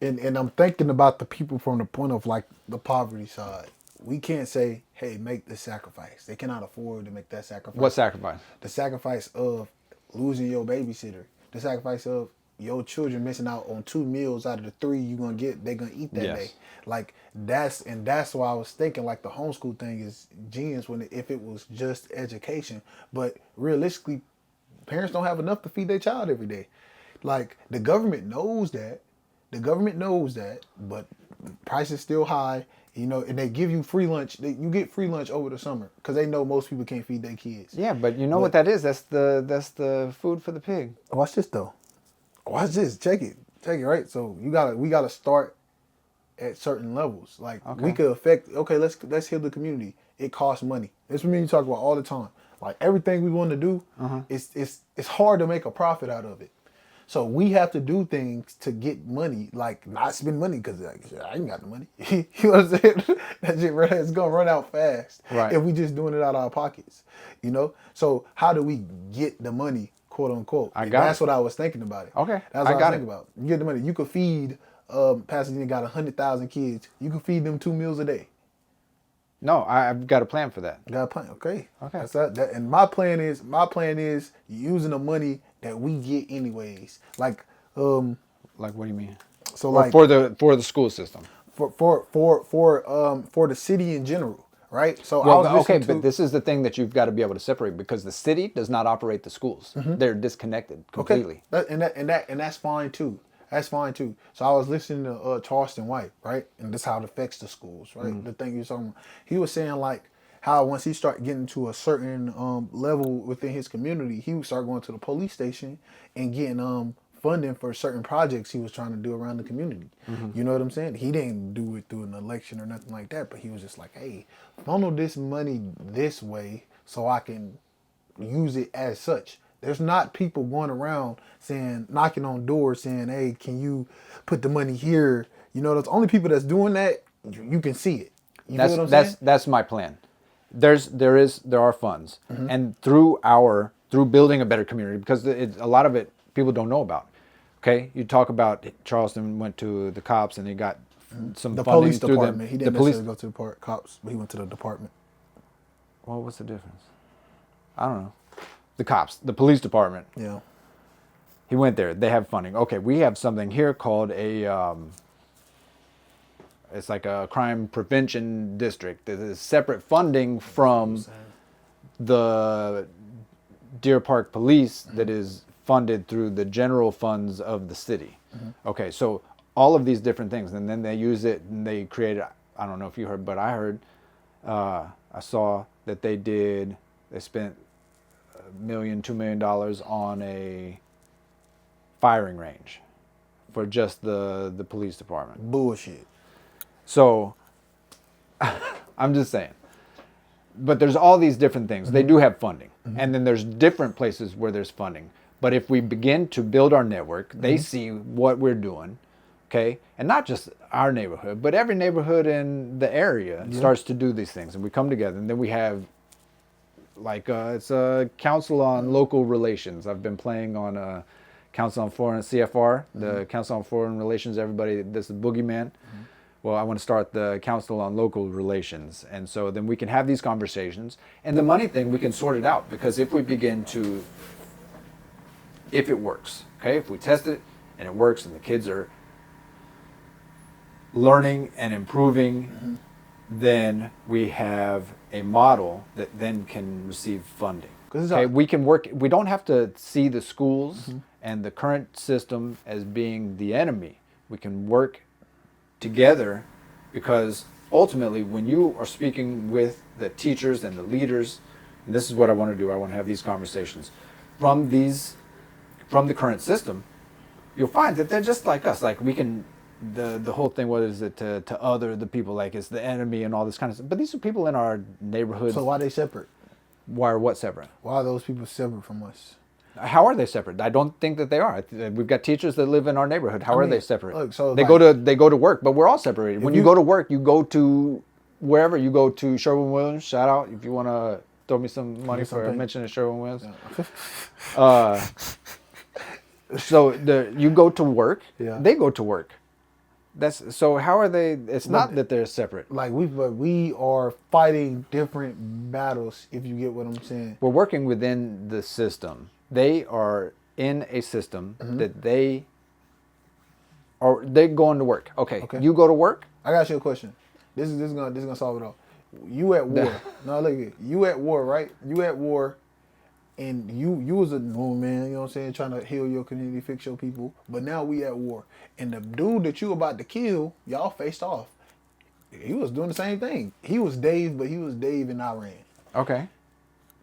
And I'm thinking about the people from the point of like the poverty side. We can't say, hey, make this sacrifice. They cannot afford to make that sacrifice. What sacrifice? The sacrifice of losing your babysitter. The sacrifice of your children missing out on 2 meals out of the 3 you're gonna get. They're gonna eat that Yes. day. Like that's why I was thinking like the homeschool thing is genius if it was just education. But realistically, parents don't have enough to feed their child every day. Like the government knows that. The government knows that, but prices still high. You know, and they give you free lunch. You get free lunch over the summer because they know most people can't feed their kids. Yeah, but you know what that is? That's the food for the pig. Watch this though. Watch this. Check it. Right. So we gotta start at certain levels. Like we could affect. Okay, let's heal the community. It costs money. That's what me and you talk about all the time. Like everything we want to do, it's hard to make a profit out of it. So we have to do things to get money, like not spend money because like, I ain't got the money. You know what I'm saying? That shit it's gonna run out fast if we just doing it out of our pockets. You know. So how do we get the money, quote unquote? That's what I was thinking about it. Okay, that's what I was thinking about. You get the money. You could feed. Pasadena got 100,000 kids. You can feed them 2 meals a day. No, I've got a plan for that. Got a plan. Okay. That's that. And my plan is using the money that we get anyways. Like Like what do you mean? So like for the school system. For the city in general, right? So but this is the thing that you've got to be able to separate because the city does not operate the schools. They're disconnected completely. Okay. And that's fine too. That's fine too. So I was listening to Charleston White, right? And this is how it affects the schools, right? The thing he was talking about. He was saying like how once he started getting to a certain level within his community, he would start going to the police station and getting funding for certain projects he was trying to do around the community. You know what I'm saying? He didn't do it through an election or nothing like that, but he was just like, hey, funnel this money this way so I can use it as such. There's not people going around knocking on doors saying, hey, can you put the money here? You know, there's only people that's doing that, you can see it. You know what I'm saying? That's my plan. There are funds. And through building a better community, because a lot of it people don't know about. Okay? You talk about Charleston went to the cops and they got some the funding police through department. them. He didn't necessarily go to the cops, but he went to the department. Well, what's the difference? I don't know. The cops, the police department. Yeah. He went there. They have funding. Okay, we have something here called it's like a crime prevention district. There's separate funding from the Deer Park Police that is funded through the general funds of the city. Okay, so all of these different things, and then they use it and they created. I don't know if you heard, but I heard. I saw that they spent $1 million, $2 million on a firing range for just the police department. Bullshit. So I'm just saying. But there's all these different things. They do have funding. And then there's different places where there's funding. But if we begin to build our network, they see what we're doing, okay? And not just our neighborhood, but every neighborhood in the area starts to do these things. And we come together. And then we have it's a Council on Local Relations. I've been playing on Council on Foreign CFR, the Council on Foreign Relations. Everybody, this is Boogeyman. Well, I want to start the Council on Local Relations. And so then we can have these conversations. And the money thing, we can sort it out. Because if it works, okay? If we test it and it works and the kids are learning and improving, then we have a model that then can receive funding. Okay, we can work. We don't have to see the schools and the current system as being the enemy. We can work together because ultimately when you are speaking with the teachers and the leaders, and this is what I want to do, I want to have these conversations from the current system, you'll find that they're just like us. Like we can, the whole thing, what is it, to other the people, like it's the enemy and all this kind of stuff. But these are people in our neighborhoods. So why are they separate? Why are what separate? Why are those people separate from us? How are they separate? I don't think that they are. We've got teachers that live in our neighborhood. How are they separate? Look, so they go to work, but we're all separated. When you go to work, you go to wherever. You go to Sherwin-Williams. Shout out if you want to throw me some money for mentioning Sherwin-Williams. Yeah. So you go to work. Yeah. They go to work. That's so. How are they? It's not But- that they're separate. Like we are fighting different battles. If you get what I'm saying. We're working within the system. They are in a system that they're going to work. Okay, you go to work. I got you a question. This is gonna solve it all. You at war. No, look at you at war, right? You at war, and you was a normal man. You know what I'm saying? Trying to heal your community, fix your people. But now we at war, and the dude that you about to kill, y'all faced off. He was doing the same thing. He was Dave, but he was Dave in Iran. Okay.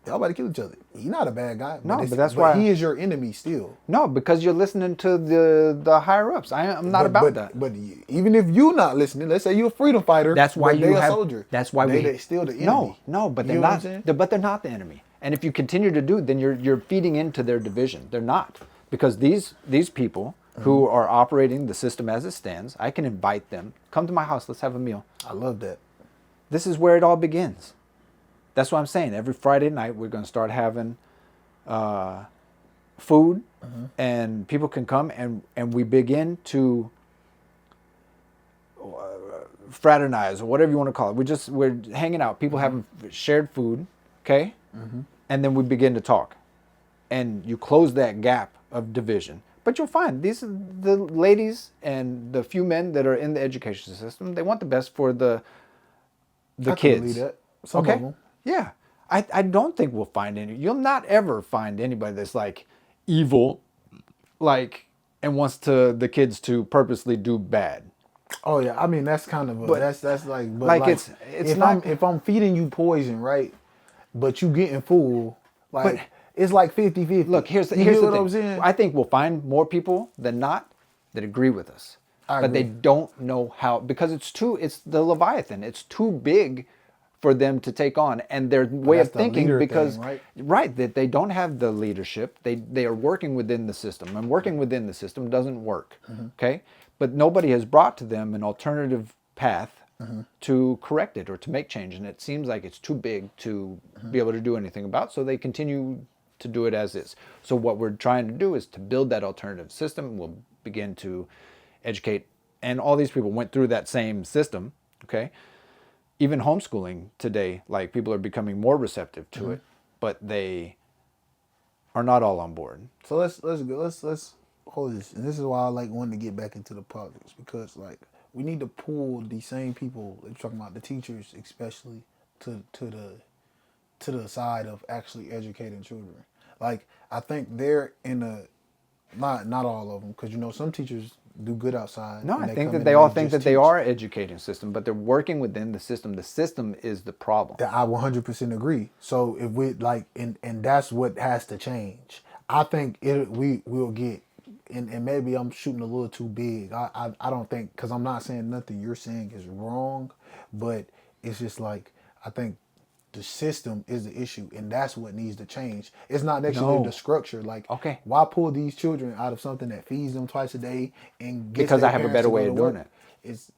Y'all about to kill each other. He's not a bad guy. No, but that's why he is your enemy still. No, because you're listening to the higher ups. I'm not about that. But even if you not listening, let's say you're a freedom fighter. That's why but you they have. a soldier. That's why they still the enemy. No, but they're You know what I'm not. saying? But they're not the enemy. And if you continue to do it, then you're feeding into their division. They're not, because these people who are operating the system as it stands, I can invite them. Come to my house. Let's have a meal. I love that. This is where it all begins. That's what I'm saying. Every Friday night, we're going to start having food, and people can come, and we begin to fraternize, or whatever you want to call it. We're hanging out. People having shared food, okay? And then we begin to talk. And you close that gap of division. But you'll find these are the ladies and the few men that are in the education system. They want the best for the I can kids. believe that. Some of them. Yeah. I don't think we'll find any. You'll not ever find anybody that's like evil, like, and wants the kids to purposely do bad. Oh yeah, I mean that's kind of that's like, but like, like it's if not. if I'm feeding you poison, right, but you getting full, like But- it's like 50-50. Look, here's the what thing. I'm saying? I think we'll find more people than not that agree with us. I But they agree. don't know how, because it's the Leviathan. It's too big for them to take on, and their way that's of the thinking, leader because thing, right? right, that they don't have the leadership. They are working within the system, and working within the system doesn't work. Okay, but nobody has brought to them an alternative path to correct it or to make change, and it seems like it's too big to be able to do anything about. So they continue to do it as is. So what we're trying to do is to build that alternative system. We'll begin to educate, and all these people went through that same system. Okay. Even homeschooling today, like, people are becoming more receptive to it, but they are not all on board. So let's hold this, and this is why I like wanting to get back into the politics, because like we need to pull these same people that you're talking about, the teachers especially, to the side of actually educating children. Like I think they're in a not all of them, because you know some teachers do good outside. No, and I they think come that in they and all think just that they teach. are educating system, but they're working within the system. The system is the problem. That I 100% agree. So if we like, and that's what has to change. I think we'll get, and maybe I'm shooting a little too big. I don't think, because I'm not saying nothing you're saying is wrong, but it's just like I think the system is the issue, and that's what needs to change. It's not necessarily No. the structure. Like, Okay. why pull these children out of something that feeds them twice a day and gets Because their I have a parents better to go way to of doing work? it. It's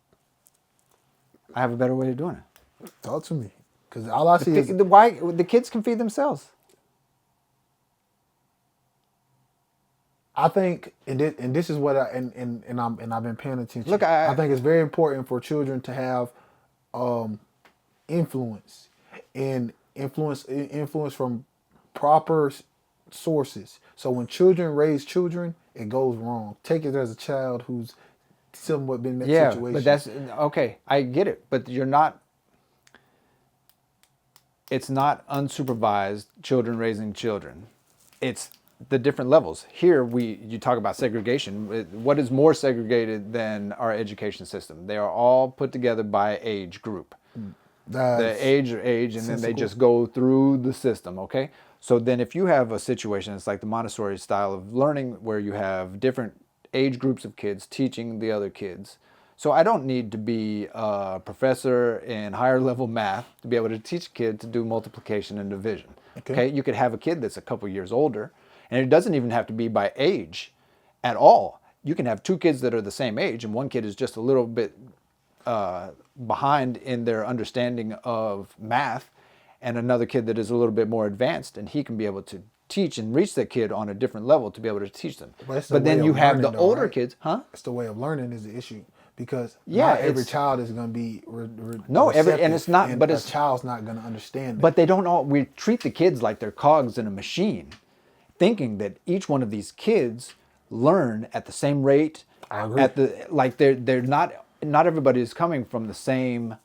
I have a better way of doing it. talk to me, because all I see is Why the kids can feed themselves? I think, and this is what I've been paying attention. Look, I think it's very important for children to have influence, and influence from proper sources. So when children raise children, it goes wrong. Take it as a child who's somewhat been in that situation. But that's okay. I get it, but you're not. It's not unsupervised children raising children. It's the different levels. Here you talk about segregation. What is more segregated than our education system? They are all put together by age group. The age, and then they just go through the system, okay? So then if you have a situation, it's like the Montessori style of learning, where you have different age groups of kids teaching the other kids. So I don't need to be a professor in higher level math to be able to teach a kid to do multiplication and division. Okay? You could have a kid that's a couple years older, and it doesn't even have to be by age at all. You can have two kids that are the same age, and one kid is just a little bit behind in their understanding of math, and another kid that is a little bit more advanced, and he can be able to teach and reach that kid on a different level to be able to teach them. But it's the But then way you of have the learning, though, older right? kids, huh? It's the way of learning is the issue, because Yeah, not every it's- child is going to be No, and receptive, it's not, but a it's child's not going to understand it. But they don't all. We treat the kids like they're cogs in a machine, thinking that each one of these kids learn at the same rate. I agree. They're not. Not everybody is coming from the same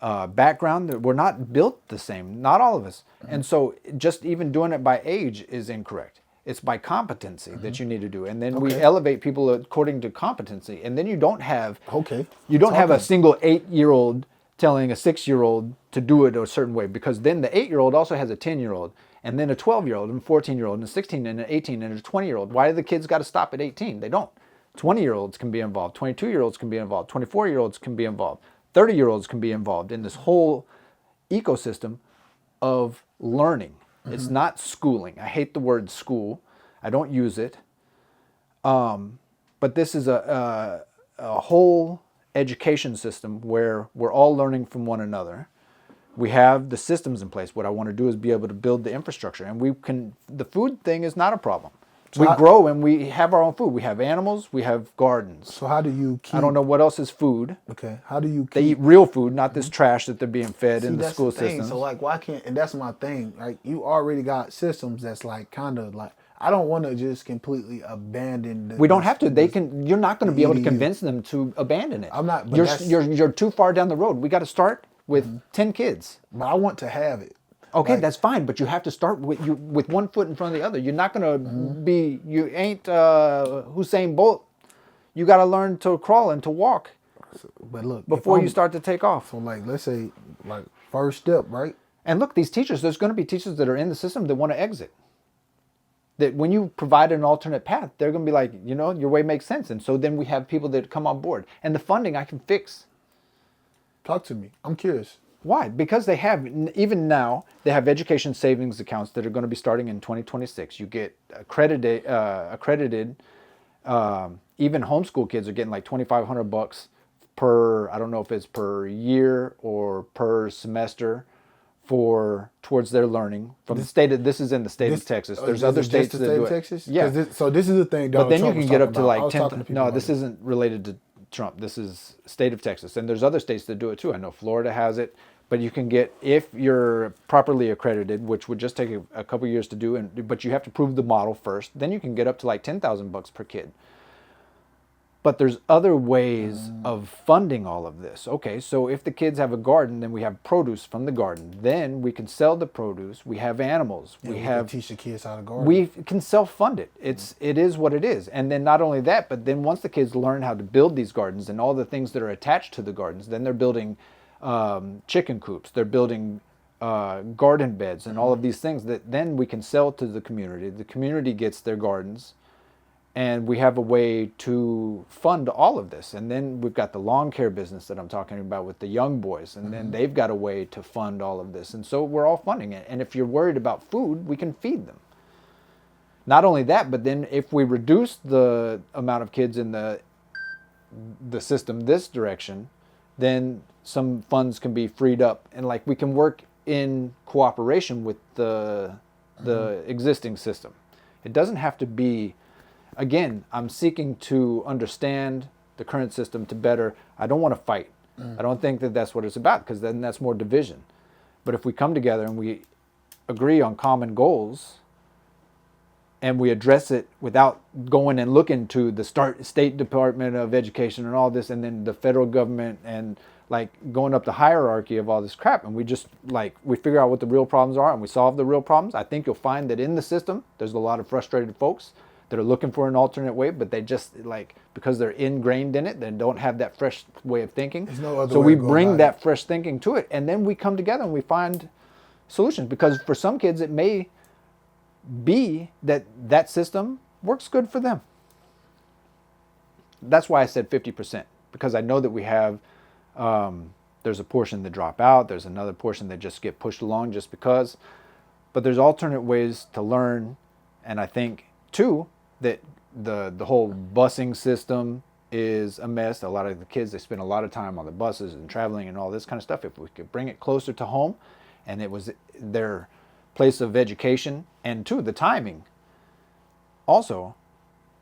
background. We're not built the same. Not all of us. And so, just even doing it by age is incorrect. It's by competency that you need to do, and then we Okay. elevate people according to competency, and then you don't have. Okay. You don't have a Talking. single 8-year-old telling a 6-year-old to do it a certain way, because then the 8-year-old also has a 10-year-old, and then a 12-year-old, and a 14-year-old, and a 16, and an 18, and a 20-year-old. Why do the kids got to stop at 18? They don't. 20-year-olds can be involved. 22-year-olds can be involved. 24-year-olds can be involved. 30-year-olds can be involved in this whole ecosystem of learning. It's not schooling. I hate the word school. I don't use it. But this is a whole education system where we're all learning from one another. We have the systems in place. What I want to do is be able to build the infrastructure. And we can, the food thing is not a problem. So We grow and we have our own food. We have animals, we have gardens. So how do you keep? I don't know what else is food. Okay. How do you They keep? eat real food, not this trash that they're being fed in See, the that's school the thing. systems. So like, why can't? And that's my thing. Like, you already got systems that's like kind of like. I don't want to just completely abandon. We don't have to. They can. You're not going to be able to EDU. convince them to abandon it. I'm not- but You're that's- you're too far down the road. We got to start with 10 kids. But I want to have it. Okay, Like, that's fine, but you have to start with one foot in front of the other. You're not going to be. You ain't Hussein Bolt. You got to learn to crawl and to walk But look, if before you I'm- start to take off. So like, let's say like first step, right? And look, these teachers. There's going to be teachers that are in the system that want to exit. That when you provide an alternate path, they're going to be like, your way makes sense. And so then we have people that come on board. And the funding I can fix. Talk to me. I'm curious. Why? Because they have, even now, they have education savings accounts that are going to be starting in 2026. You get accredited, even homeschool kids are getting like $2,500 per, I don't know if it's per year or per semester, towards their learning from the state of, this is in the state of Texas. There's other Is this states the that state do of it. Texas? Yeah. So this is the thing. But Donald then Trump you was can get talking up to about. I like was 10. talking to people No, about this it. isn't related to Trump. This is state of Texas. And there's other states that do it too. I know Florida has it. But you can get, if you're properly accredited, which would just take a couple years to do, but you have to prove the model first, then you can get up to like $10,000 per kid. But there's other ways of funding all of this. Okay, so if the kids have a garden, then we have produce from the garden. Then we can sell the produce. We have animals. Yeah, we can have teach the kids how to garden. we can self-fund it. It is what it is. And then not only that, but then once the kids learn how to build these gardens and all the things that are attached to the gardens, then they're building chicken coops. They're building garden beds and all of these things that then we can sell to the community. The community gets their gardens, and we have a way to fund all of this. And then we've got the lawn care business that I'm talking about with the young boys, and then they've got a way to fund all of this. And so we're all funding it. And if you're worried about food, we can feed them. Not only that, but then if we reduce the amount of kids in the system this direction, then some funds can be freed up, and like we can work in cooperation with the existing system. It doesn't have to be. Again, I'm seeking to understand the current system to better. I don't want to fight. I don't think that that's what it's about, because then that's more division. But if we come together and we agree on common goals, and we address it without going and looking to the state Department of Education and all this, and then the federal government, and like going up the hierarchy of all this crap, and we just we figure out what the real problems are and we solve the real problems, I think you'll find that in the system there's a lot of frustrated folks that are looking for an alternate way, but they just because they're ingrained in it, they don't have that fresh way of thinking. There's no other so way we to go bring about that fresh thinking to it, and then we come together and we find solutions. Because for some kids, it may be that system works good for them. That's why I said 50%, because I know that we have, there's a portion that drop out, there's another portion that just get pushed along just because, but there's alternate ways to learn. And I think too, that the whole busing system is a mess. A lot of the kids, they spend a lot of time on the buses and traveling and all this kind of stuff. If we could bring it closer to home, and it was their place of education, and two, the timing also,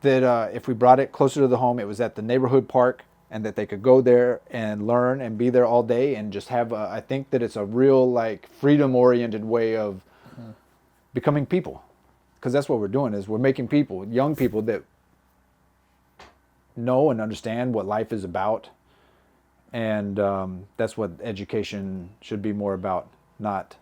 that if we brought it closer to the home, it was at the neighborhood park and that they could go there and learn and be there all day and just have I think that it's a real like freedom oriented way of becoming people, because that's what we're doing is we're making people, young people that know and understand what life is about, and that's what education should be more about, not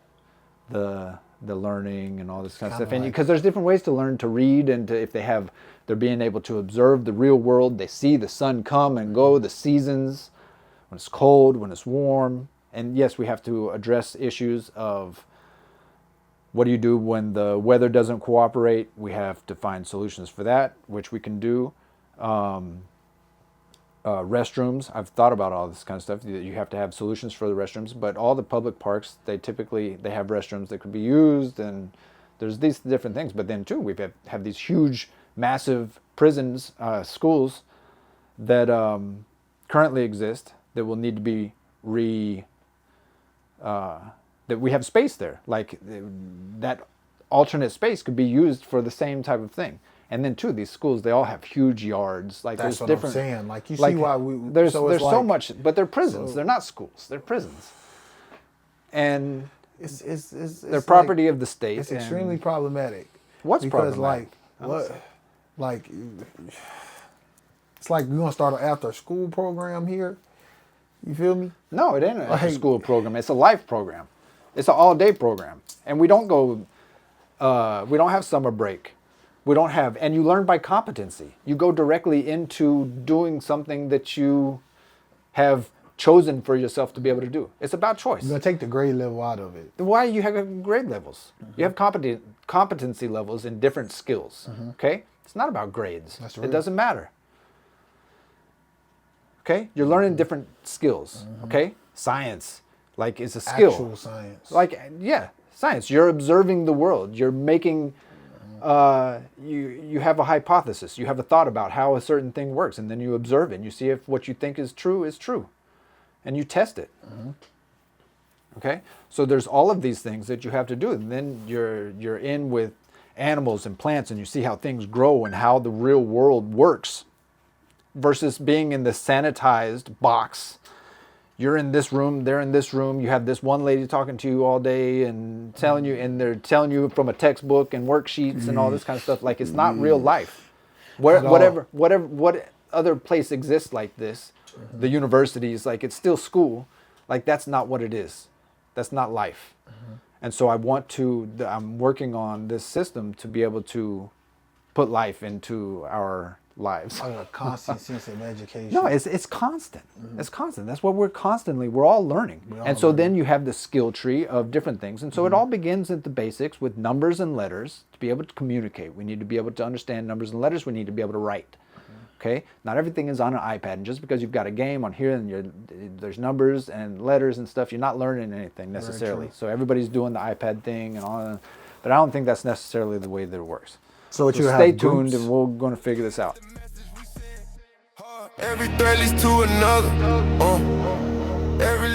the learning and all this kind of stuff. And because there's different ways to learn to read, and to, if they're being able to observe the real world, they see the sun come and go, the seasons, when it's cold, when it's warm. And yes, we have to address issues of what do you do when the weather doesn't cooperate. We have to find solutions for that, which we can do. Restrooms, I've thought about all this kind of stuff. You have to have solutions for the restrooms, but all the public parks, they have restrooms that could be used, and there's these different things. But then too, we have these huge, massive prisons, schools that currently exist that will need to be that we have space there. Like that alternate space could be used for the same type of thing. And then too, these schools, they all have huge yards. Like that's there's what different, I'm saying. Like you see why we there's so so much, but they're prisons. They're not schools. They're prisons. And it's they're property of the state. It's extremely problematic. What's because problematic? Like it's like we're gonna start an after school program here. You feel me? No, it ain't an after school program. It's a life program. It's an all day program, and we don't go. We don't have summer break. We don't have, and you learn by competency. You go directly into doing something that you have chosen for yourself to be able to do. It's about choice. You're gonna take the grade level out of it. Why you have grade levels? You have competency levels in different skills. Okay, it's not about grades. That's it doesn't matter. Okay, you're learning different skills. Okay, science, like, is a skill. Actual science. Like, yeah, science. You're observing the world. You're making. You have a hypothesis. You have a thought about how a certain thing works, and then you observe it. And you see if what you think is true, and you test it. Okay, so there's all of these things that you have to do, and then you're in with animals and plants, and you see how things grow and how the real world works, versus being in the sanitized box. You're in this room, they're in this room. You have this one lady talking to you all day and telling you, and they're telling you from a textbook and worksheets and all this kind of stuff. Like, it's not real life. What other place exists like this? The universities, like, it's still school. Like, that's not what it is. That's not life. And so I'm working on this system to be able to put life into our lives. Like a constant sense of education. No, it's constant. It's constant. That's what we're all learning. Then you have the skill tree of different things. And so it all begins at the basics with numbers and letters to be able to communicate. We need to be able to understand numbers and letters. We need to be able to write. Okay? Not everything is on an iPad. And just because you've got a game on here and there's numbers and letters and stuff, you're not learning anything necessarily. So everybody's doing the iPad thing and all that. But I don't think that's necessarily the way that it works. So stay tuned, and we're going to figure this out. Every thread leads to another. Every